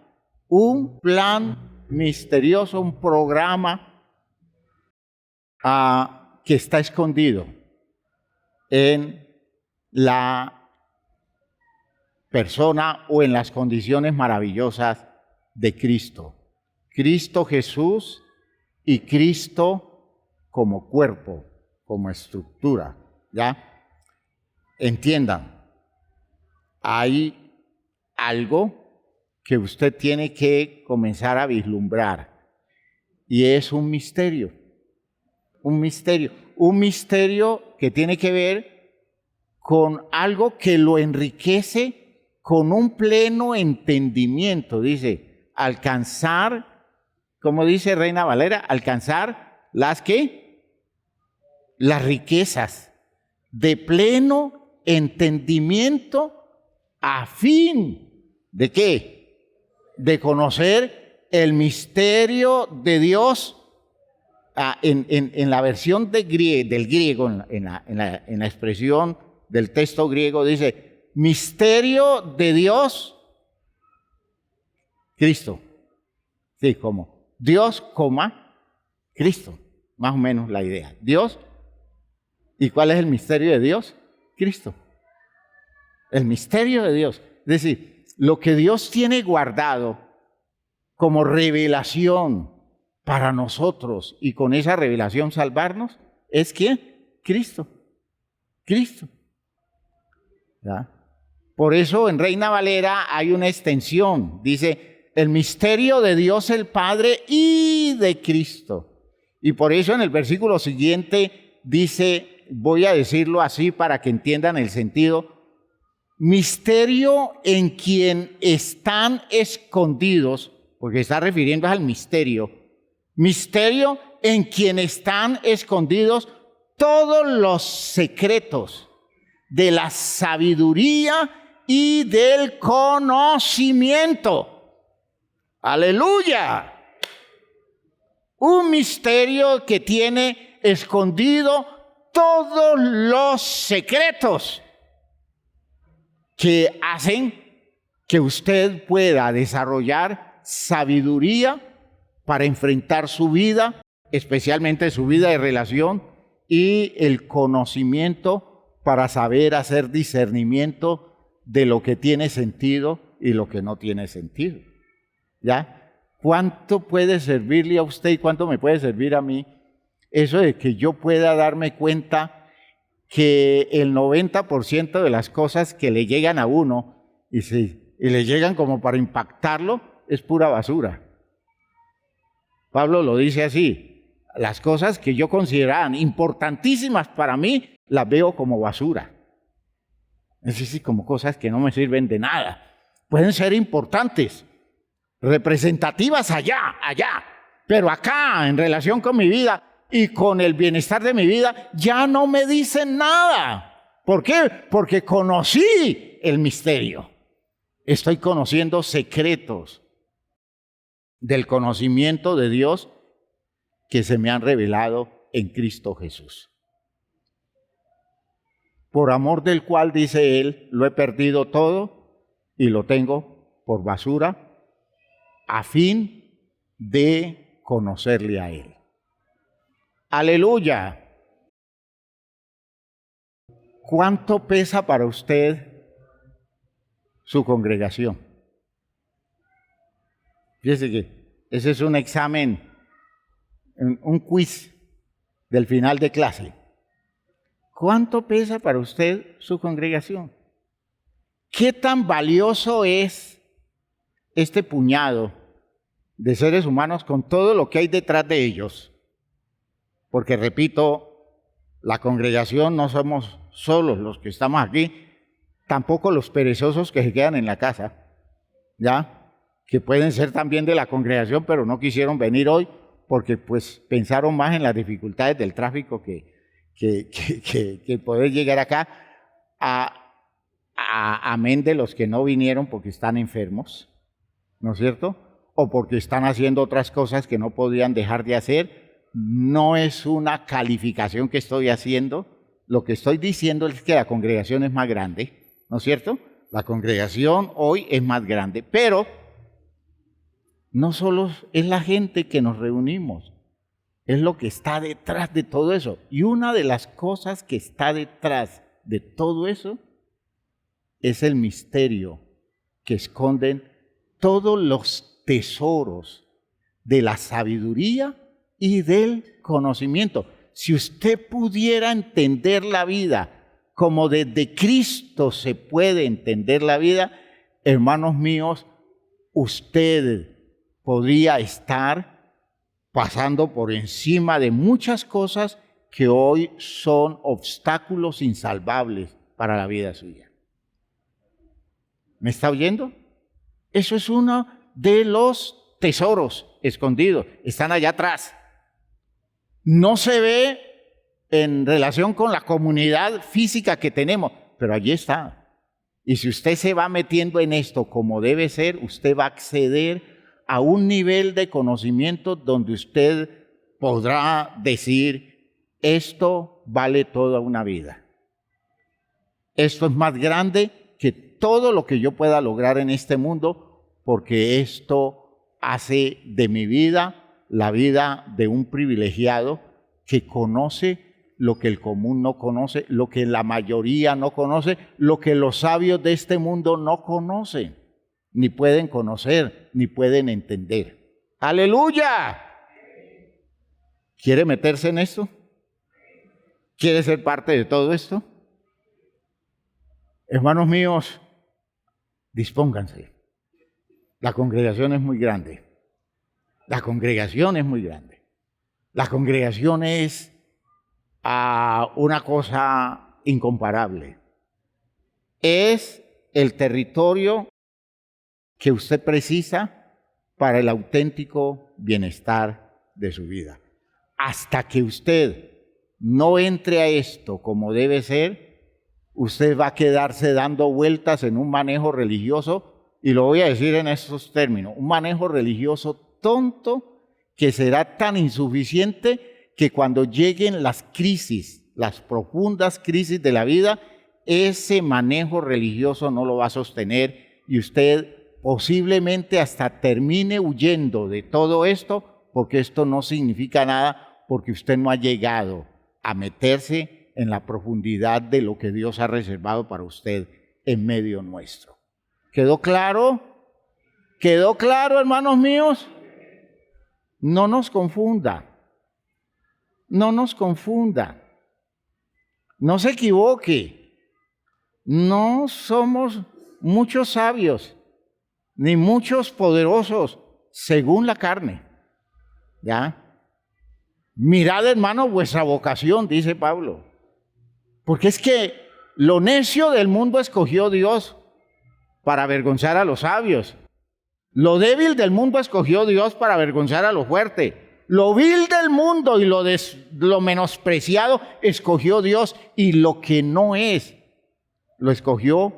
Un plan misterioso, un programa que está escondido en la persona o en las condiciones maravillosas de Cristo. Cristo Jesús y Cristo como cuerpo, como estructura, ¿ya? Entiendan, hay algo que usted tiene que comenzar a vislumbrar y es un misterio que tiene que ver con algo que lo enriquece con un pleno entendimiento, dice, alcanzar, como dice Reina Valera, alcanzar las riquezas de pleno entendimiento a fin de ¿qué? de conocer el misterio de Dios. En la versión del griego, en la expresión del texto griego, dice, misterio de Dios, Cristo. Sí, como Dios, Cristo. Más o menos la idea. Dios. ¿Y cuál es el misterio de Dios? Cristo. El misterio de Dios. Es decir, lo que Dios tiene guardado como revelación para nosotros y con esa revelación salvarnos, ¿es quién? Cristo. Cristo. ¿Ya? Por eso en Reina Valera hay una extensión. Dice, el misterio de Dios el Padre y de Cristo. Y por eso en el versículo siguiente dice, voy a decirlo así para que entiendan el sentido, misterio en quien están escondidos, porque está refiriendo al misterio en quien están escondidos todos los secretos de la sabiduría y del conocimiento. ¡Aleluya! Un misterio que tiene escondido todos los secretos que hacen que usted pueda desarrollar sabiduría para enfrentar su vida, especialmente su vida de relación, y el conocimiento para saber hacer discernimiento de lo que tiene sentido y lo que no tiene sentido. ¿Ya? ¿Cuánto puede servirle a usted y cuánto me puede servir a mí eso de que yo pueda darme cuenta que el 90% de las cosas que le llegan a uno y le llegan como para impactarlo es pura basura? Pablo lo dice así, las cosas que yo consideraba importantísimas para mí las veo como basura. Es decir, como cosas que no me sirven de nada. Pueden ser importantes, representativas allá, pero acá, en relación con mi vida y con el bienestar de mi vida, ya no me dicen nada. ¿Por qué? Porque conocí el misterio. Estoy conociendo secretos del conocimiento de Dios que se me han revelado en Cristo Jesús. Por amor del cual, dice él, lo he perdido todo y lo tengo por basura, a fin de conocerle a él. ¡Aleluya! ¿Cuánto pesa para usted su congregación? Fíjese que ese es un examen, un quiz del final de clase. ¿Cuánto pesa para usted su congregación? ¿Qué tan valioso es este puñado de seres humanos con todo lo que hay detrás de ellos? Porque repito, la congregación no somos solos los que estamos aquí, tampoco los perezosos que se quedan en la casa, ¿ya? Que pueden ser también de la congregación, pero no quisieron venir hoy porque pues pensaron más en las dificultades del tráfico que poder llegar acá, amén de los que no vinieron porque están enfermos, ¿no es cierto? O porque están haciendo otras cosas que no podían dejar de hacer. No es una calificación que estoy haciendo. Lo que estoy diciendo es que la congregación es más grande, ¿no es cierto? La congregación hoy es más grande, pero no solo es la gente que nos reunimos, es lo que está detrás de todo eso. Y una de las cosas que está detrás de todo eso es el misterio que esconden todos los tesoros de la sabiduría y del conocimiento. Si usted pudiera entender la vida como desde Cristo se puede entender la vida, hermanos míos, usted podría estar pasando por encima de muchas cosas que hoy son obstáculos insalvables para la vida suya. ¿Me está oyendo? Eso es uno de los tesoros escondidos. Están allá atrás. No se ve en relación con la comunidad física que tenemos, pero allí está. Y si usted se va metiendo en esto como debe ser, usted va a acceder a un nivel de conocimiento donde usted podrá decir, esto vale toda una vida. Esto es más grande que todo lo que yo pueda lograr en este mundo, porque esto hace de mi vida la vida de un privilegiado que conoce lo que el común no conoce, lo que la mayoría no conoce, lo que los sabios de este mundo no conocen, ni pueden conocer, ni pueden entender. ¡Aleluya! ¿Quiere meterse en esto? ¿Quiere ser parte de todo esto? Hermanos míos, dispónganse. La congregación es muy grande. La congregación es muy grande. La congregación es una cosa incomparable. Es el territorio que usted precisa para el auténtico bienestar de su vida. Hasta que usted no entre a esto como debe ser, usted va a quedarse dando vueltas en un manejo religioso, y lo voy a decir en estos términos, un manejo religioso tonto que será tan insuficiente que cuando lleguen las crisis, las profundas crisis de la vida, ese manejo religioso no lo va a sostener y usted posiblemente hasta termine huyendo de todo esto, porque esto no significa nada, porque usted no ha llegado a meterse en la profundidad de lo que Dios ha reservado para usted en medio nuestro. ¿Quedó claro? ¿Quedó claro, hermanos míos? No nos confunda. No nos confunda. No se equivoque. No somos muchos sabios, ni muchos poderosos, según la carne. ¿Ya? Mirad, hermano, vuestra vocación, dice Pablo. Porque es que lo necio del mundo escogió Dios para avergonzar a los sabios. Lo débil del mundo escogió Dios para avergonzar a lo fuerte. Lo vil del mundo y lo menospreciado escogió Dios, y lo que no es, lo escogió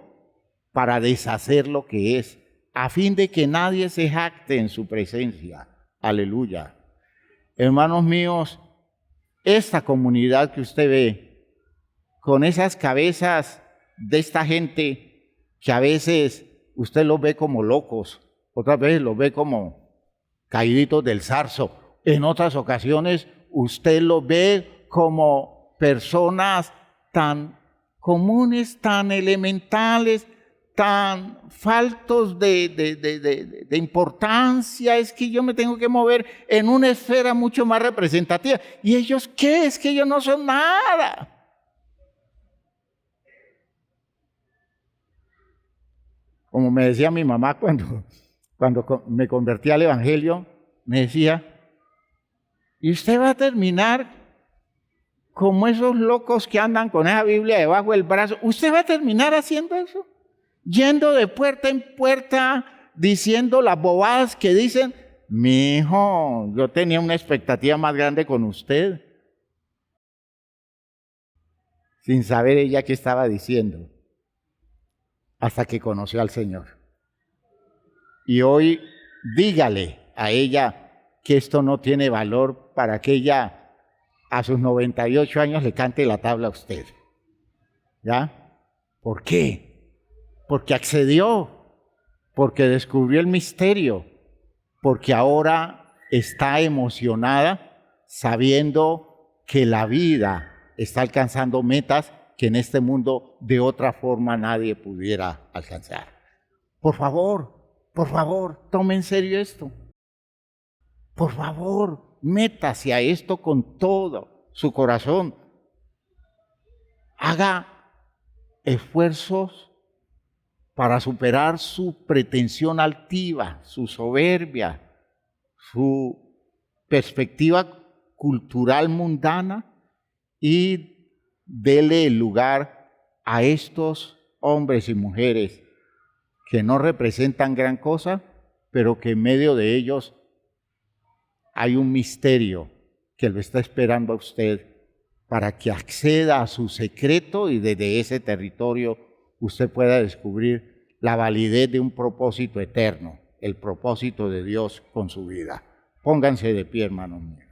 para deshacer lo que es, a fin de que nadie se jacte en su presencia. Aleluya. Hermanos míos, esta comunidad que usted ve, con esas cabezas de esta gente que a veces usted los ve como locos, otras veces los ve como caíditos del zarzo, en otras ocasiones usted los ve como personas tan comunes, tan elementales, tan faltos de importancia. Es que yo me tengo que mover en una esfera mucho más representativa. ¿Y ellos qué? Es que ellos no son nada. Como me decía mi mamá cuando me convertí al Evangelio, me decía, y usted va a terminar como esos locos que andan con esa Biblia debajo del brazo. ¿Usted va a terminar haciendo eso? Yendo de puerta en puerta, diciendo las bobadas que dicen. Mi hijo, yo tenía una expectativa más grande con usted, sin saber ella qué estaba diciendo, hasta que conoció al Señor. Y hoy dígale a ella que esto no tiene valor para que ella a sus 98 años le cante la tabla a usted. ¿Ya? ¿Por qué? Porque accedió, porque descubrió el misterio, porque ahora está emocionada sabiendo que la vida está alcanzando metas que en este mundo de otra forma nadie pudiera alcanzar. Por favor, tome en serio esto. Por favor, métase a esto con todo su corazón. Haga esfuerzos para superar su pretensión altiva, su soberbia, su perspectiva cultural mundana, y dele el lugar a estos hombres y mujeres que no representan gran cosa, pero que en medio de ellos hay un misterio que lo está esperando a usted para que acceda a su secreto y desde ese territorio usted pueda descubrir la validez de un propósito eterno, el propósito de Dios con su vida. Pónganse de pie, hermanos míos.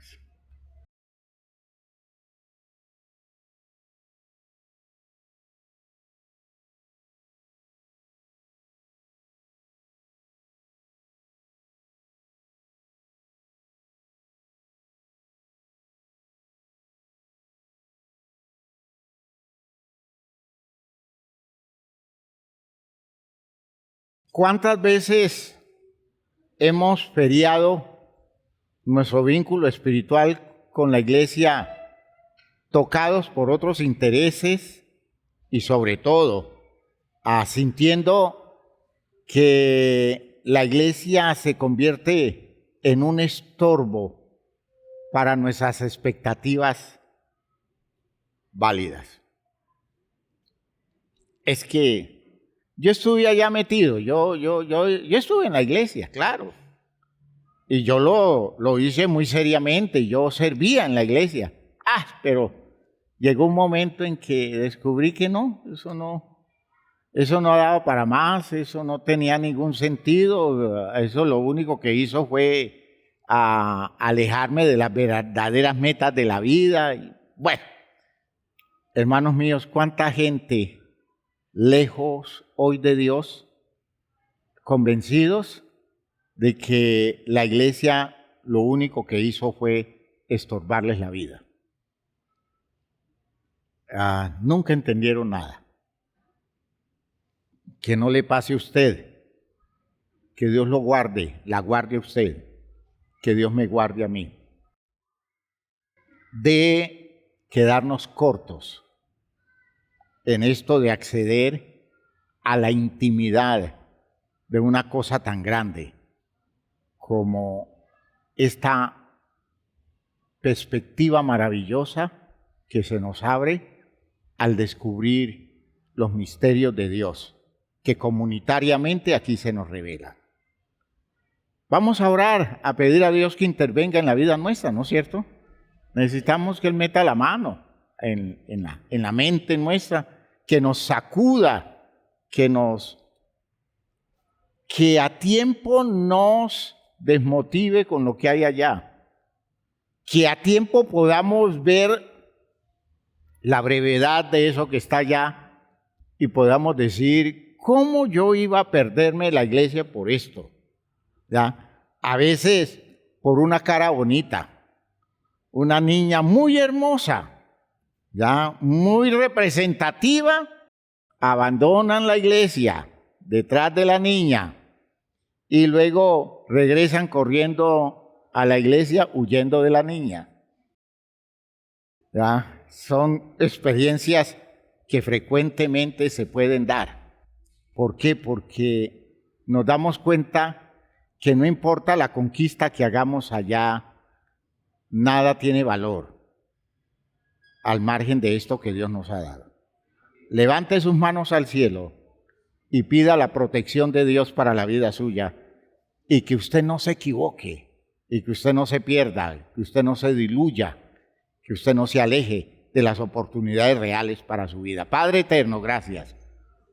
¿Cuántas veces hemos feriado nuestro vínculo espiritual con la iglesia, tocados por otros intereses y sobre todo sintiendo que la iglesia se convierte en un estorbo para nuestras expectativas válidas? Es que yo estuve allá metido, yo estuve en la iglesia, claro. Y yo lo hice muy seriamente, yo servía en la iglesia. Pero llegó un momento en que descubrí que eso no daba para más, eso no tenía ningún sentido. Eso lo único que hizo fue alejarme de las verdaderas metas de la vida. Y, bueno, hermanos míos, ¿cuánta gente lejos hoy de Dios, convencidos de que la iglesia lo único que hizo fue estorbarles la vida? Nunca entendieron nada. Que no le pase a usted, que Dios lo guarde, la guarde a usted, que Dios me guarde a mí, de quedarnos cortos en esto de acceder a la intimidad de una cosa tan grande como esta perspectiva maravillosa que se nos abre al descubrir los misterios de Dios, que comunitariamente aquí se nos revelan. Vamos a orar, a pedir a Dios que intervenga en la vida nuestra, ¿no es cierto? Necesitamos que Él meta la mano en la mente nuestra, que nos sacuda, que a tiempo nos desmotive con lo que hay allá, que a tiempo podamos ver la brevedad de eso que está allá y podamos decir, ¿cómo yo iba a perderme la iglesia por esto? ¿Ya? A veces por una cara bonita, una niña muy hermosa, ya muy representativa, abandonan la iglesia detrás de la niña y luego regresan corriendo a la iglesia huyendo de la niña. ¿Ya? Son experiencias que frecuentemente se pueden dar. ¿Por qué? Porque nos damos cuenta que no importa la conquista que hagamos allá, nada tiene valor al margen de esto que Dios nos ha dado. Levante sus manos al cielo y pida la protección de Dios para la vida suya y que usted no se equivoque y que usted no se pierda, que usted no se diluya, que usted no se aleje de las oportunidades reales para su vida. Padre eterno, gracias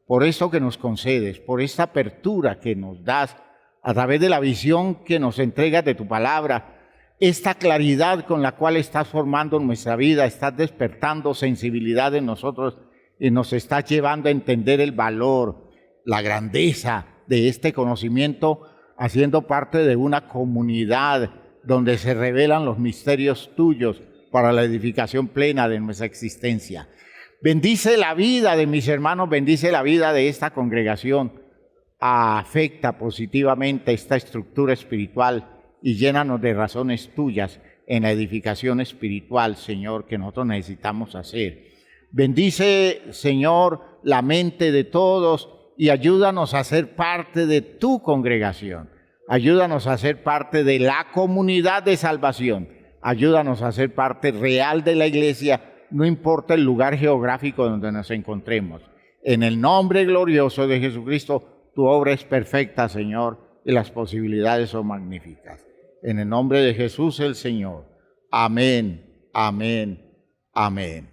por esto que nos concedes, por esta apertura que nos das a través de la visión que nos entregas de tu palabra, esta claridad con la cual estás formando nuestra vida, estás despertando sensibilidad en nosotros y nos estás llevando a entender el valor, la grandeza de este conocimiento, haciendo parte de una comunidad donde se revelan los misterios tuyos para la edificación plena de nuestra existencia. Bendice la vida de mis hermanos, bendice la vida de esta congregación, afecta positivamente esta estructura espiritual y llénanos de razones tuyas en la edificación espiritual, Señor, que nosotros necesitamos hacer. Bendice, Señor, la mente de todos y ayúdanos a ser parte de tu congregación. Ayúdanos a ser parte de la comunidad de salvación. Ayúdanos a ser parte real de la iglesia, no importa el lugar geográfico donde nos encontremos. En el nombre glorioso de Jesucristo, tu obra es perfecta, Señor, y las posibilidades son magníficas. En el nombre de Jesús el Señor. Amén, amén, amén.